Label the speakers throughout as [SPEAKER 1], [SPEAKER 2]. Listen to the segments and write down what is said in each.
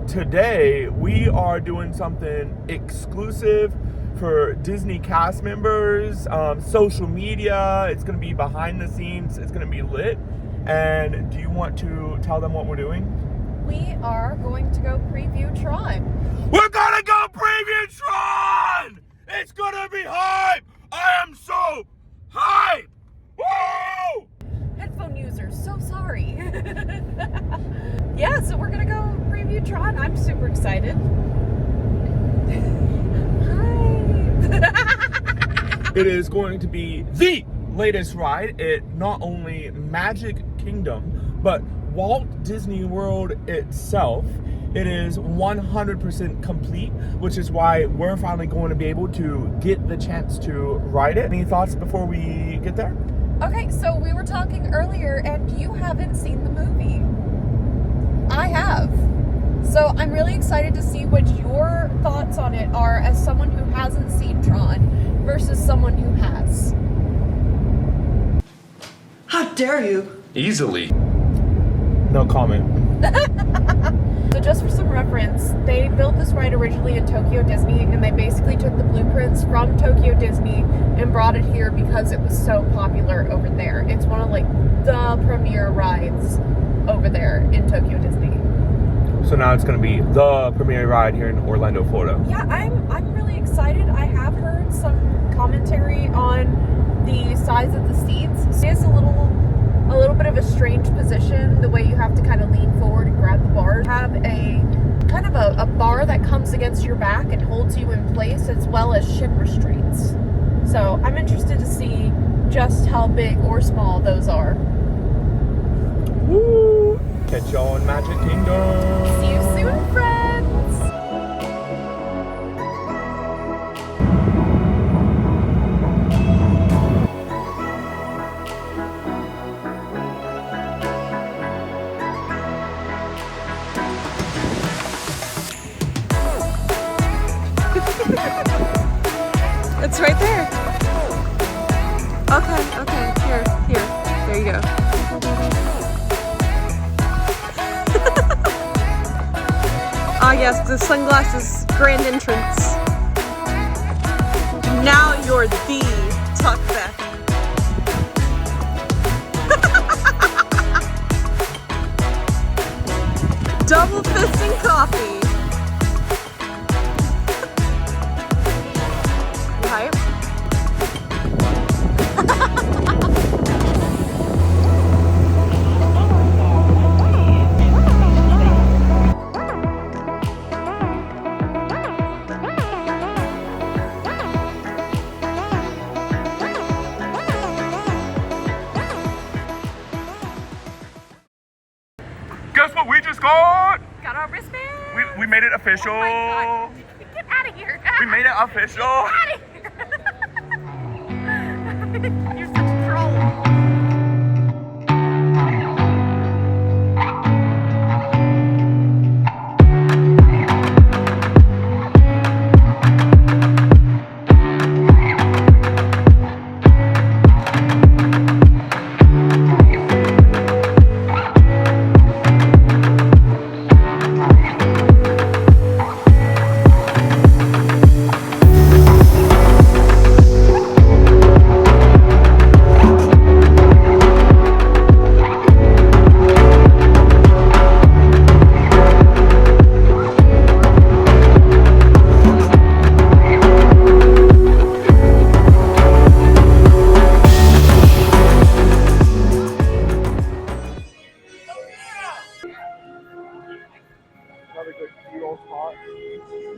[SPEAKER 1] today we are doing something exclusive for Disney cast members, social media. It's going to be behind the scenes. It's going to be lit. And do you want to tell them what we're doing?
[SPEAKER 2] We are going to go preview Tron.
[SPEAKER 1] We're going to go preview Tron! It's going to be hype! I am so hype! Woo!
[SPEAKER 2] Headphone users, so sorry. Yeah, so we're going to go preview Tron. I'm super excited.
[SPEAKER 1] It is going to be the latest ride at not only Magic Kingdom, but Walt Disney World itself. It is 100% complete, which is why we're finally going to be able to get the chance to ride it. Any thoughts before we get there?
[SPEAKER 2] Okay, so we were talking earlier, and you haven't seen the movie. I have. So I'm really excited to see what your thoughts on it are as someone who hasn't seen Tron versus someone who has.
[SPEAKER 3] How dare you?
[SPEAKER 4] Easily.
[SPEAKER 1] No comment.
[SPEAKER 2] So just for some reference, they built this ride originally in Tokyo Disney, and they basically took the blueprints from Tokyo Disney and brought it here because it was so popular over there. It's one of like the premier rides over there in Tokyo Disney.
[SPEAKER 1] So now it's going to be the premiere ride here in Orlando, Florida.
[SPEAKER 2] Yeah, I'm really excited. I have heard some commentary on the size of the seats. It is a little bit of a strange position, the way you have to kind of lean forward and grab the bars. Have a kind of a bar that comes against your back and holds you in place, as well as shin restraints. So I'm interested to see just how big or small those are.
[SPEAKER 1] Woo! Catch y'all in Magic Kingdom.
[SPEAKER 2] See you soon, friends! It's right there. Okay, here, there you go. Ah yes, the sunglasses grand entrance. Now you're the Tuck Beck. Double fisting coffee. Hype?
[SPEAKER 1] Guess what we just got?
[SPEAKER 2] Got our wristband.
[SPEAKER 1] We made it official.
[SPEAKER 2] Oh my God. Get out of here.
[SPEAKER 1] We made it official.
[SPEAKER 2] Out of here. You're such a troll.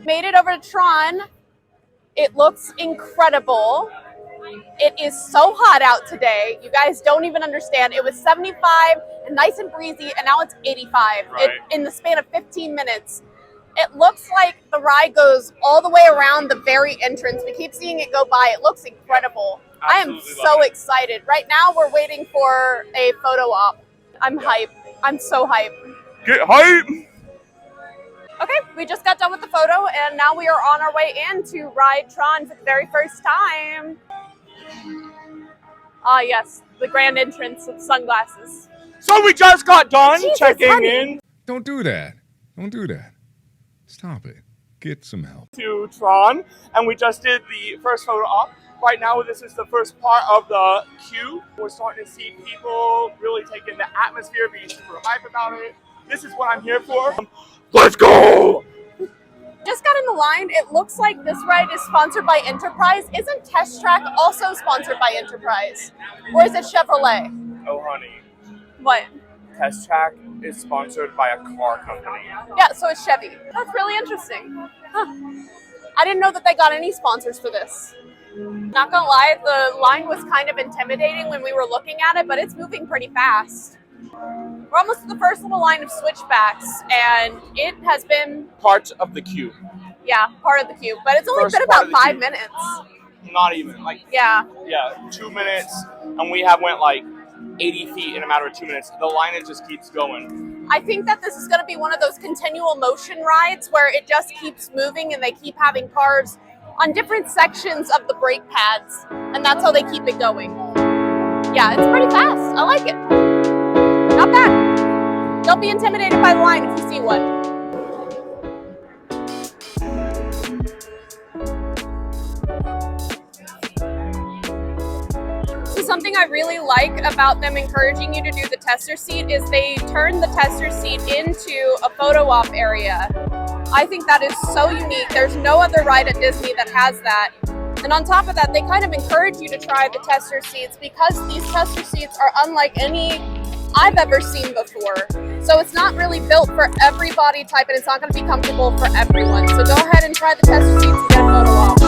[SPEAKER 2] Made it over to Tron. It looks incredible. It is so hot out today. You guys don't even understand. It was 75 and nice and breezy, and now it's 85 in the span of 15 minutes. It looks like the ride goes all the way around the very entrance. We keep seeing it go by. It looks incredible.
[SPEAKER 1] Absolutely,
[SPEAKER 2] I am so excited. Right now, we're waiting for a photo op. I'm hyped. I'm so hyped.
[SPEAKER 1] Get hype!
[SPEAKER 2] Okay, we just got done with the photo, and now we are on our way in to ride Tron for the very first time. Ah, yes, the grand entrance with sunglasses.
[SPEAKER 1] So we just got done
[SPEAKER 2] Jesus,
[SPEAKER 1] checking
[SPEAKER 2] honey.
[SPEAKER 1] in.
[SPEAKER 4] Don't do that. Don't do that. Stop it. Get some help.
[SPEAKER 1] To Tron, and we just did the first photo op. Right now, this is the first part of the queue. We're starting to see people really take in the atmosphere, being super hype about it. This is what I'm here for. Let's go!
[SPEAKER 2] Just got in the line. It looks like this ride is sponsored by Enterprise. Isn't Test Track also sponsored by Enterprise? Or is it Chevrolet?
[SPEAKER 1] Oh, honey.
[SPEAKER 2] What?
[SPEAKER 1] Test Track is sponsored by a car company.
[SPEAKER 2] Yeah, so it's Chevy. That's really interesting. Huh. I didn't know that they got any sponsors for this. Not gonna lie, the line was kind of intimidating when we were looking at it, but it's moving pretty fast. We're almost to the first little line of switchbacks, and it has been...
[SPEAKER 1] Part of the queue.
[SPEAKER 2] Yeah, part of the queue, but it's only
[SPEAKER 1] First
[SPEAKER 2] been
[SPEAKER 1] part
[SPEAKER 2] about
[SPEAKER 1] of the
[SPEAKER 2] 5
[SPEAKER 1] queue.
[SPEAKER 2] minutes.
[SPEAKER 1] Not even.
[SPEAKER 2] Yeah.
[SPEAKER 1] Yeah, 2 minutes, and we have went like 80 feet in a matter of 2 minutes. The line, it just keeps going.
[SPEAKER 2] I think that this is going to be one of those continual motion rides where it just keeps moving and they keep having cars on different sections of the brake pads, and that's how they keep it going. Yeah, it's pretty fast. I like it. Not bad. Don't be intimidated by the line if you see one. So something I really like about them encouraging you to do the tester seat is they turn the tester seat into a photo op area. I think that is so unique. There's no other ride at Disney that has that. And on top of that, they kind of encourage you to try the tester seats because these tester seats are unlike any I've ever seen before. So it's not really built for every body type and it's not going to be comfortable for everyone. So go ahead and try the tester seats and get a photo op.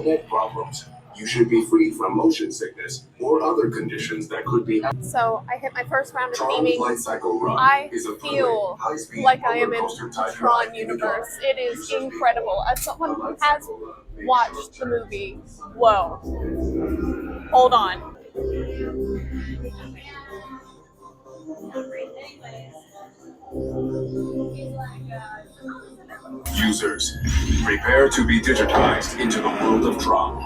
[SPEAKER 5] Neck problems. You should be free from motion sickness or other conditions that could be.
[SPEAKER 2] So I hit my first round of
[SPEAKER 5] Tron
[SPEAKER 2] theming.
[SPEAKER 5] Lightcycle Run
[SPEAKER 2] I
[SPEAKER 5] is a
[SPEAKER 2] feel
[SPEAKER 5] high-speed
[SPEAKER 2] like I am in
[SPEAKER 5] rollercoaster
[SPEAKER 2] the
[SPEAKER 5] type
[SPEAKER 2] Tron
[SPEAKER 5] ride in the
[SPEAKER 2] universe.
[SPEAKER 5] dark.
[SPEAKER 2] It is
[SPEAKER 5] You should be
[SPEAKER 2] incredible. As someone who has
[SPEAKER 5] Lightcycle Run makes
[SPEAKER 2] watched the
[SPEAKER 5] your
[SPEAKER 2] movie, whoa. Hold on.
[SPEAKER 5] Users, prepare to be digitized into the world of Tron.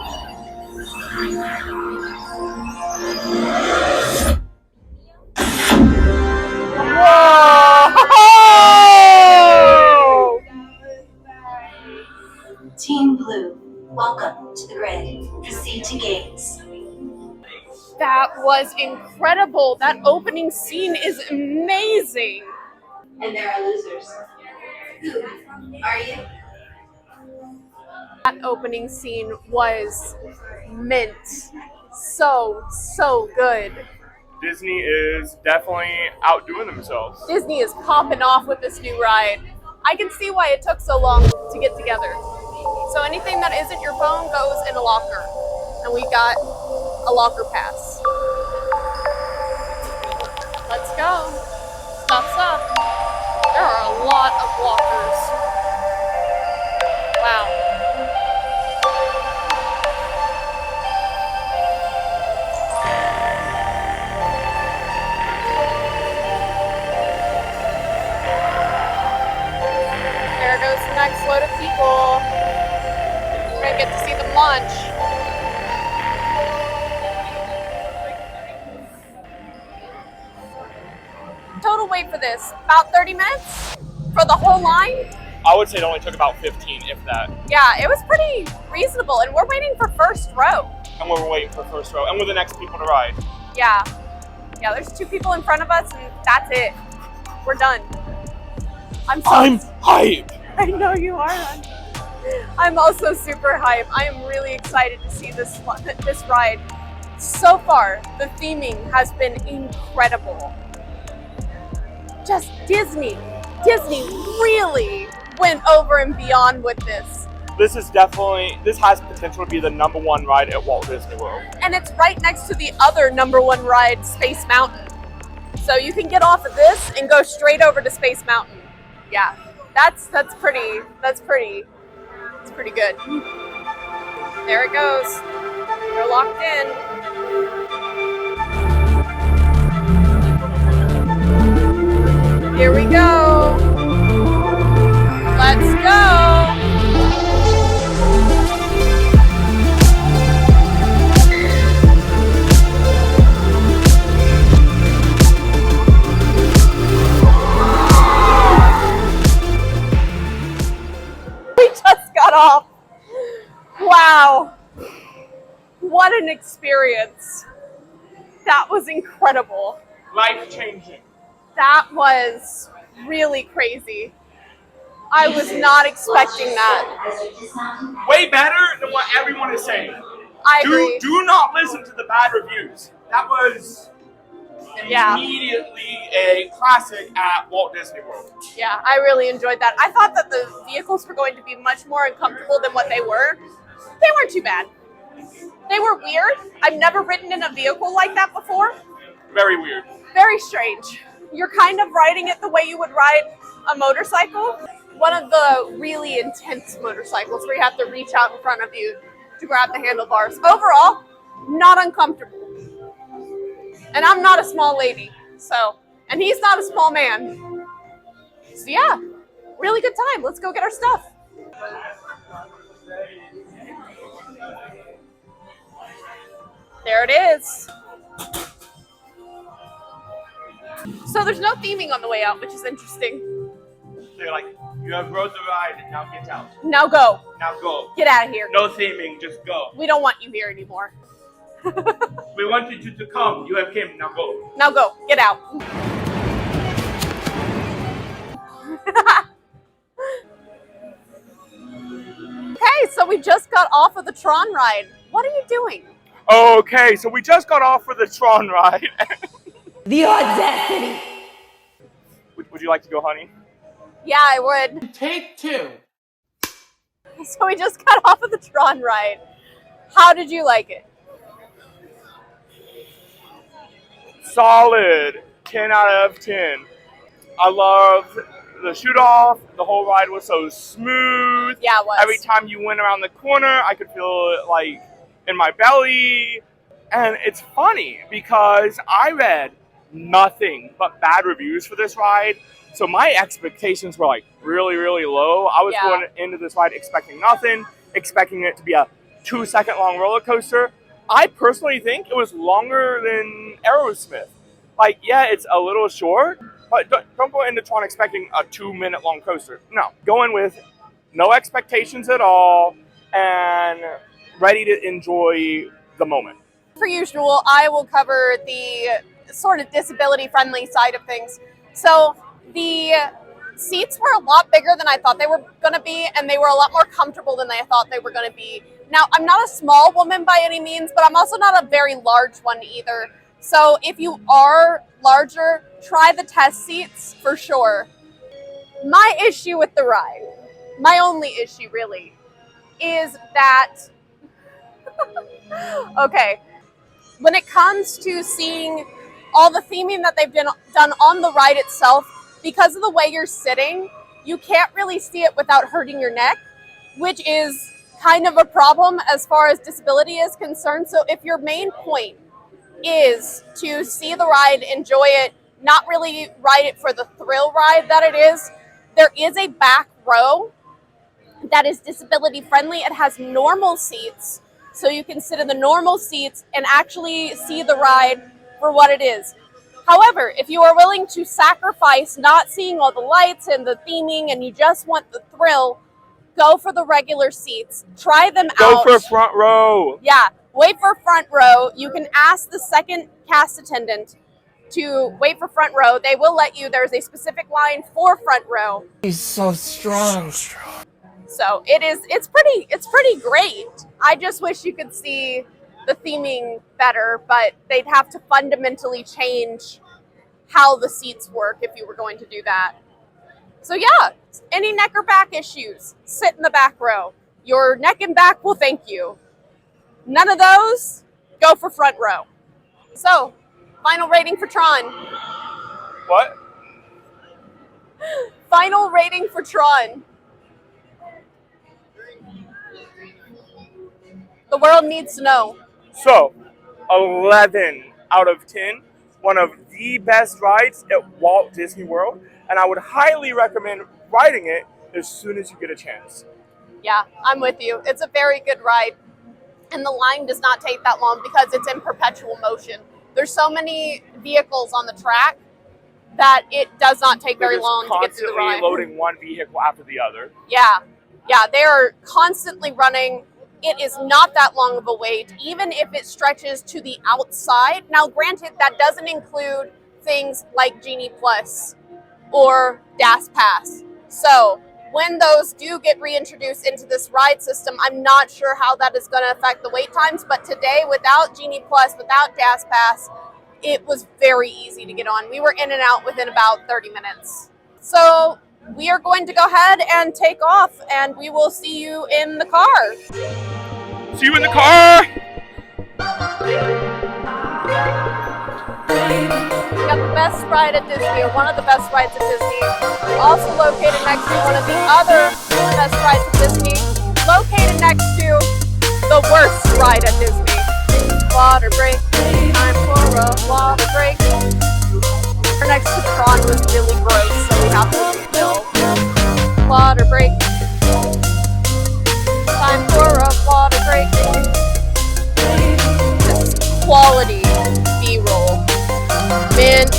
[SPEAKER 1] Whoa!
[SPEAKER 6] Team Blue, welcome to the grid. Proceed to gates.
[SPEAKER 2] That was incredible. That opening scene is amazing.
[SPEAKER 6] And there are losers. Who are you?
[SPEAKER 2] That opening scene was mint. So good.
[SPEAKER 1] Disney is definitely outdoing themselves.
[SPEAKER 2] Disney is popping off with this new ride. I can see why it took so long to get together. So anything that isn't your phone goes in a locker. And we got a locker pass. Let's go. Stuff's up. There are a lot of lockers. Wow. There goes the next load of people. We're gonna get to see them launch. Total wait for this, about 30 minutes for the whole line?
[SPEAKER 1] I would say it only took about 15, if that.
[SPEAKER 2] Yeah, it was pretty reasonable, and we're waiting for first row.
[SPEAKER 1] And we're waiting for first row, and we're the next people to ride.
[SPEAKER 2] Yeah, there's 2 people in front of us, and that's it. We're done. I'm
[SPEAKER 1] hype.
[SPEAKER 2] I know you are. I'm also super hype. I am really excited to see this ride. So far, the theming has been incredible. Just Disney really went over and beyond with this.
[SPEAKER 1] This has potential to be the #1 ride at Walt Disney World.
[SPEAKER 2] And it's right next to the other *1 ride, Space Mountain. So you can get off of this and go straight over to Space Mountain. Yeah, that's pretty good. There it goes. They're locked in. Here we go. What an experience. That was incredible.
[SPEAKER 1] Life-changing.
[SPEAKER 2] That was really crazy. I was not expecting that.
[SPEAKER 1] Way better than what everyone is saying.
[SPEAKER 2] I agree.
[SPEAKER 1] Do not listen to the bad reviews. That was immediately a classic at Walt Disney World.
[SPEAKER 2] Yeah, I really enjoyed that. I thought that the vehicles were going to be much more uncomfortable than what they were. They weren't too bad. They were weird. I've never ridden in a vehicle like that before.
[SPEAKER 1] Very weird.
[SPEAKER 2] Very strange. You're kind of riding it the way you would ride a motorcycle. One of the really intense motorcycles where you have to reach out in front of you to grab the handlebars. Overall, not uncomfortable. And I'm not a small lady, and he's not a small man. So yeah, really good time. Let's go get our stuff. There it is. So there's no theming on the way out, which is interesting.
[SPEAKER 1] So you're like, you have rode the ride, now get out.
[SPEAKER 2] Now go.
[SPEAKER 1] Now go.
[SPEAKER 2] Get out of here.
[SPEAKER 1] No theming, just go.
[SPEAKER 2] We don't want you here anymore.
[SPEAKER 1] We want you to come. You have came, now go.
[SPEAKER 2] Now go. Get out. Okay, so we just got off of the Tron ride. What are you doing?
[SPEAKER 1] Okay, so we just got off for the Tron ride.
[SPEAKER 3] The audacity!
[SPEAKER 1] Would you like to go, honey?
[SPEAKER 2] Yeah, I would.
[SPEAKER 1] Take two.
[SPEAKER 2] So we just got off of the Tron ride. How did you like it?
[SPEAKER 1] Solid. 10 out of 10. I loved the shoot-off. The whole ride was so smooth.
[SPEAKER 2] Yeah, it was.
[SPEAKER 1] Every time you went around the corner, I could feel it like in my belly. And it's funny because I read nothing but bad reviews for this ride. So my expectations were like really, really low. I was going into this ride expecting nothing, expecting it to be a 2-second long roller coaster. I personally think it was longer than Aerosmith. Like, yeah, it's a little short, but don't go into Tron expecting a 2-minute long coaster. No, go in with no expectations at all and ready to enjoy the moment.
[SPEAKER 2] Per usual, I will cover the sort of disability-friendly side of things. So the seats were a lot bigger than I thought they were going to be, and they were a lot more comfortable than I thought they were going to be. Now, I'm not a small woman by any means, but I'm also not a very large one either. So if you are larger, try the test seats for sure. My issue with the ride, my only issue really, is that, okay, when it comes to seeing all the theming that they've done on the ride itself, because of the way you're sitting, you can't really see it without hurting your neck, which is kind of a problem as far as disability is concerned. So if your main point is to see the ride, enjoy it, not really ride it for the thrill ride that it is, there is a back row that is disability friendly. It has normal seats, so you can sit in the normal seats and actually see the ride for what it is. However, if you are willing to sacrifice not seeing all the lights and the theming and you just want the thrill, go for the regular seats. Try them out.
[SPEAKER 1] Go for front row.
[SPEAKER 2] Yeah, wait for front row. You can ask the second cast attendant to wait for front row. They will let you. There's a specific line for front row.
[SPEAKER 3] He's so strong.
[SPEAKER 2] So it's pretty great. I just wish you could see the theming better, but they'd have to fundamentally change how the seats work if you were going to do that. So yeah, any neck or back issues, sit in the back row. Your neck and back will thank you. None of those, go for front row. So, final rating for Tron.
[SPEAKER 1] What?
[SPEAKER 2] Final rating for Tron. The world needs to know.
[SPEAKER 1] So, 11 out of 10. One of the best rides at Walt Disney World. And I would highly recommend riding it as soon as you get a chance.
[SPEAKER 2] Yeah, I'm with you. It's a very good ride. And the line does not take that long because it's in perpetual motion. There's so many vehicles on the track that it does not take very long to get through the ride.
[SPEAKER 1] Constantly loading one vehicle after the other.
[SPEAKER 2] Yeah, they are constantly running. it is not that long of a wait, even if it stretches to the outside. Now, granted, that doesn't include things like Genie Plus or DAS Pass. So when those do get reintroduced into this ride system, I'm not sure how that is going to affect the wait times. But today, without Genie Plus, without DAS Pass, it was very easy to get on. We were in and out within about 30 minutes. So we are going to go ahead and take off, and we will see you in the car.
[SPEAKER 1] See you in the car!
[SPEAKER 2] We got the best ride at Disney, or one of the best rides at Disney. Also located next to one of the other best rides at Disney. Located next to the worst ride at Disney. Water break. Time for a water break. Our next to Tron was really gross, so we have to refill. Water break. Time for a water break. This is quality B-roll. Mint.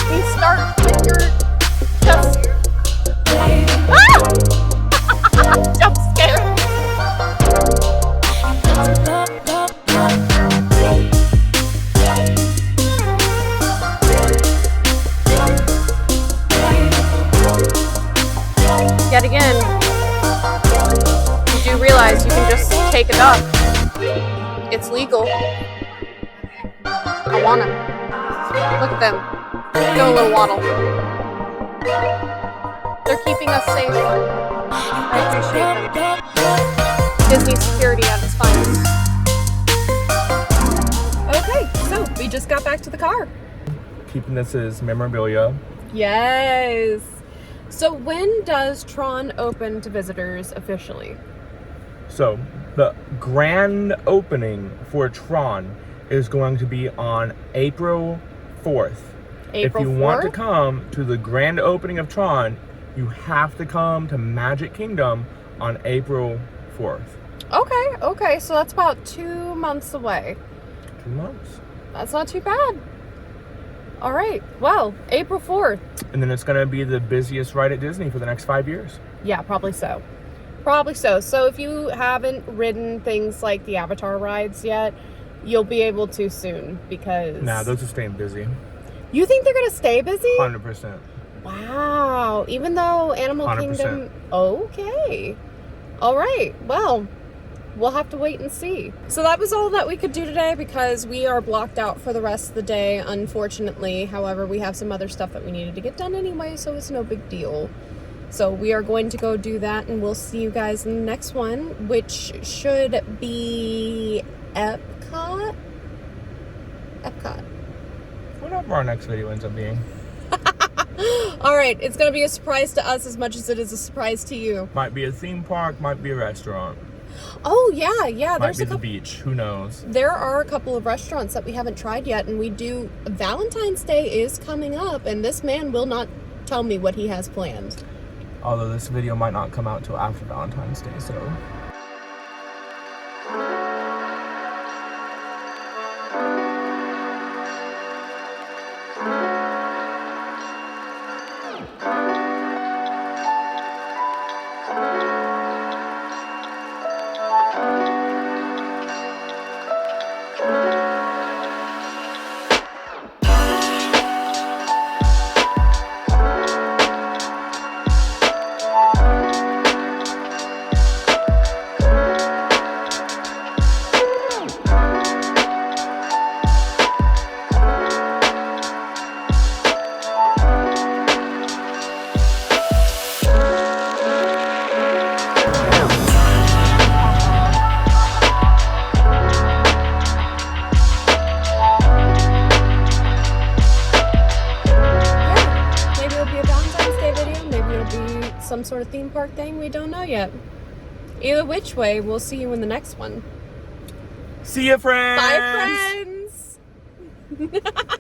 [SPEAKER 2] We start with your just jump scare. Yet again, you do realize you can just take it up. It's legal. I want them. Look at them. Go a little waddle. They're keeping us safe. I appreciate them. Disney security at its finest. Okay, so we just got back to the car.
[SPEAKER 1] Keeping this as memorabilia.
[SPEAKER 2] Yes. So when does Tron open to visitors officially?
[SPEAKER 1] So the grand opening for Tron is going to be on April 4th. If you want to come to the grand opening of Tron, you have to come to Magic Kingdom on April 4th.
[SPEAKER 2] Okay, so that's about 2 months away.
[SPEAKER 1] 2 months. That's
[SPEAKER 2] not too bad. All right, well, April 4th.
[SPEAKER 1] And then it's going to be the busiest ride at Disney for the next 5 years.
[SPEAKER 2] Yeah, probably so. So if you haven't ridden things like the Avatar rides yet, you'll be able to soon, because...
[SPEAKER 1] Nah, those are staying busy.
[SPEAKER 2] You think they're going to stay busy?
[SPEAKER 1] 100%.
[SPEAKER 2] Wow. Even though Animal
[SPEAKER 1] 100%.
[SPEAKER 2] Kingdom... Okay. All right. Well, we'll have to wait and see. So that was all that we could do today, because we are blocked out for the rest of the day, unfortunately. However, we have some other stuff that we needed to get done anyway, so it's no big deal. So we are going to go do that, and we'll see you guys in the next one, which should be Epcot.
[SPEAKER 1] Whatever our next video ends up being.
[SPEAKER 2] All right, it's going to be a surprise to us as much as it is a surprise to you.
[SPEAKER 1] Might be a theme park, might be a restaurant.
[SPEAKER 2] Oh, yeah.
[SPEAKER 1] Might be the beach, who knows?
[SPEAKER 2] There are a couple of restaurants that we haven't tried yet, and Valentine's Day is coming up, and this man will not tell me what he has planned.
[SPEAKER 1] Although this video might not come out till after Valentine's Day, so...
[SPEAKER 2] Some sort of theme park thing, we don't know yet. Either which way, we'll see you in the next one.
[SPEAKER 1] See ya, friends!
[SPEAKER 2] Bye, friends!